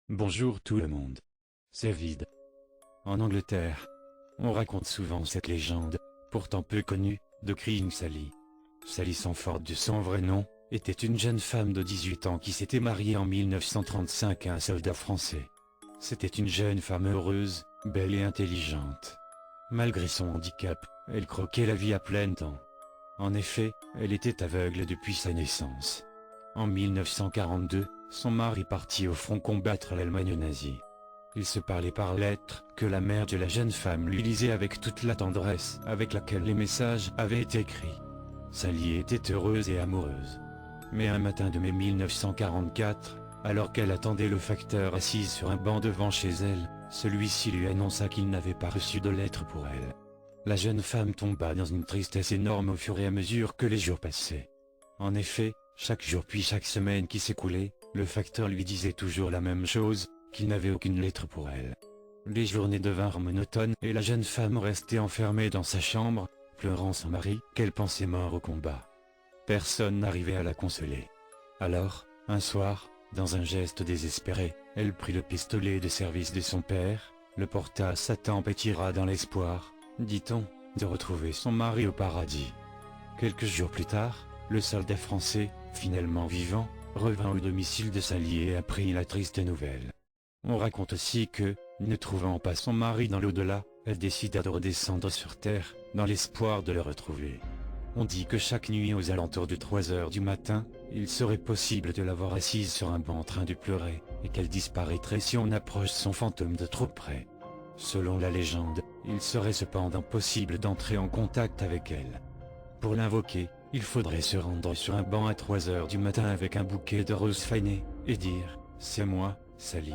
Bonjour tout le monde. C'est vide. En Angleterre, on raconte souvent cette légende, pourtant peu connue, de Crying Sally. Sally Sanford de son vrai nom, était une jeune femme de 18 ans qui s'était mariée en 1935 à un soldat français. C'était une jeune femme heureuse, belle et intelligente. Malgré son handicap, elle croquait la vie à pleines dents. En effet, elle était aveugle depuis sa naissance. En 1942, son mari partit au front combattre l'Allemagne nazie. Ils se parlaient par lettres, que la mère de la jeune femme lui lisait avec toute la tendresse avec laquelle les messages avaient été écrits. Sally était heureuse et amoureuse. Mais un matin de mai 1944, alors qu'elle attendait le facteur assise sur un banc devant chez elle, celui-ci lui annonça qu'il n'avait pas reçu de lettre pour elle. La jeune femme tomba dans une tristesse énorme au fur et à mesure que les jours passaient. En effet, chaque jour puis chaque semaine qui s'écoulait, le facteur lui disait toujours la même chose, qu'il n'avait aucune lettre pour elle. Les journées devinrent monotones et la jeune femme restait enfermée dans sa chambre, pleurant son mari, qu'elle pensait mort au combat. Personne n'arrivait à la consoler. Alors, un soir, dans un geste désespéré, elle prit le pistolet de service de son père, le porta à sa tempe et tira dans l'espoir, dit-on, de retrouver son mari au paradis. Quelques jours plus tard, le soldat français, finalement vivant, revint au domicile de Sally et apprit la triste nouvelle. On raconte aussi que, ne trouvant pas son mari dans l'au-delà, elle décida de redescendre sur terre, dans l'espoir de le retrouver. On dit que chaque nuit aux alentours de 3 heures du matin, il serait possible de la voir assise sur un banc en train de pleurer, et qu'elle disparaîtrait si on approche son fantôme de trop près. Selon la légende, il serait cependant possible d'entrer en contact avec elle. Pour l'invoquer, il faudrait se rendre sur un banc à 3 heures du matin avec un bouquet de roses fanées, et dire « C'est moi, Sally ».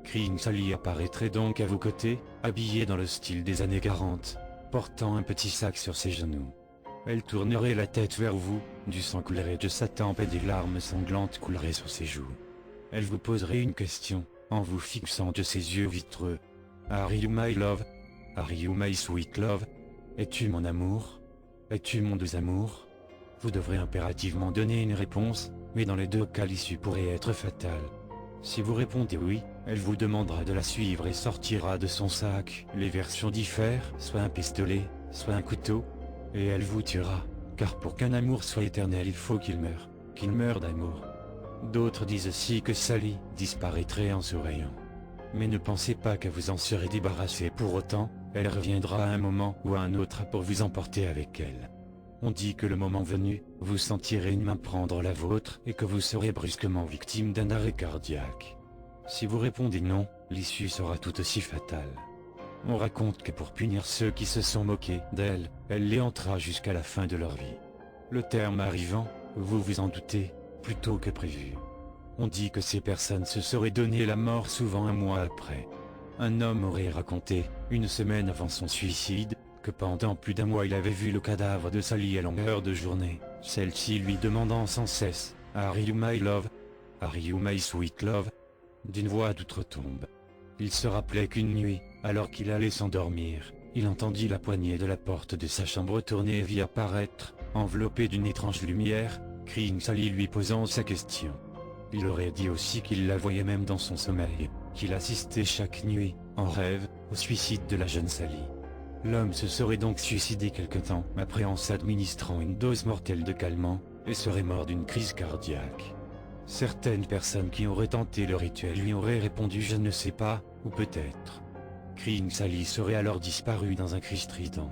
Crying Sally apparaîtrait donc à vos côtés, habillée dans le style des années 40, portant un petit sac sur ses genoux. Elle tournerait la tête vers vous, du sang coulerait de sa tempe et des larmes sanglantes couleraient sur ses joues. Elle vous poserait une question, en vous fixant de ses yeux vitreux. « Are you my love? Are you my sweet love? Es-tu mon amour? Es-tu mon doux amour ?» Vous devrez impérativement donner une réponse, mais dans les deux cas l'issue pourrait être fatale. Si vous répondez oui, elle vous demandera de la suivre et sortira de son sac. Les versions diffèrent, soit un pistolet, soit un couteau, et elle vous tuera, car pour qu'un amour soit éternel il faut qu'il meure d'amour. D'autres disent aussi que Sally disparaîtrait en souriant. Mais ne pensez pas que vous en serez débarrassé pour autant, elle reviendra à un moment ou à un autre pour vous emporter avec elle. On dit que le moment venu, vous sentirez une main prendre la vôtre et que vous serez brusquement victime d'un arrêt cardiaque. Si vous répondez non, l'issue sera tout aussi fatale. On raconte que pour punir ceux qui se sont moqués d'elle, elle les hantera jusqu'à la fin de leur vie. Le terme arrivant, vous vous en doutez, plus tôt que prévu. On dit que ces personnes se seraient donné la mort souvent un mois après. Un homme aurait raconté, une semaine avant son suicide, que pendant plus d'un mois il avait vu le cadavre de Sally à longueur de journée, celle-ci lui demandant sans cesse « Are you my love? Are you my sweet love ?» d'une voix d'outre-tombe. Il se rappelait qu'une nuit, alors qu'il allait s'endormir, il entendit la poignée de la porte de sa chambre tourner et vit apparaître, enveloppé d'une étrange lumière, Crying Sally lui posant sa question. Il aurait dit aussi qu'il la voyait même dans son sommeil, qu'il assistait chaque nuit, en rêve, au suicide de la jeune Sally. L'homme se serait donc suicidé quelque temps après en s'administrant une dose mortelle de calmant, et serait mort d'une crise cardiaque. Certaines personnes qui auraient tenté le rituel lui auraient répondu « Je ne sais pas » ou « Peut-être ». Crying Sally serait alors disparu dans un cri strident.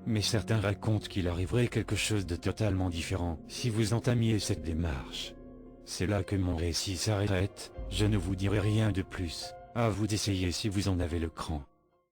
Mais certains racontent qu'il arriverait quelque chose de totalement différent si vous entamiez cette démarche. C'est là que mon récit s'arrête, je ne vous dirai rien de plus, à vous d'essayer si vous en avez le cran.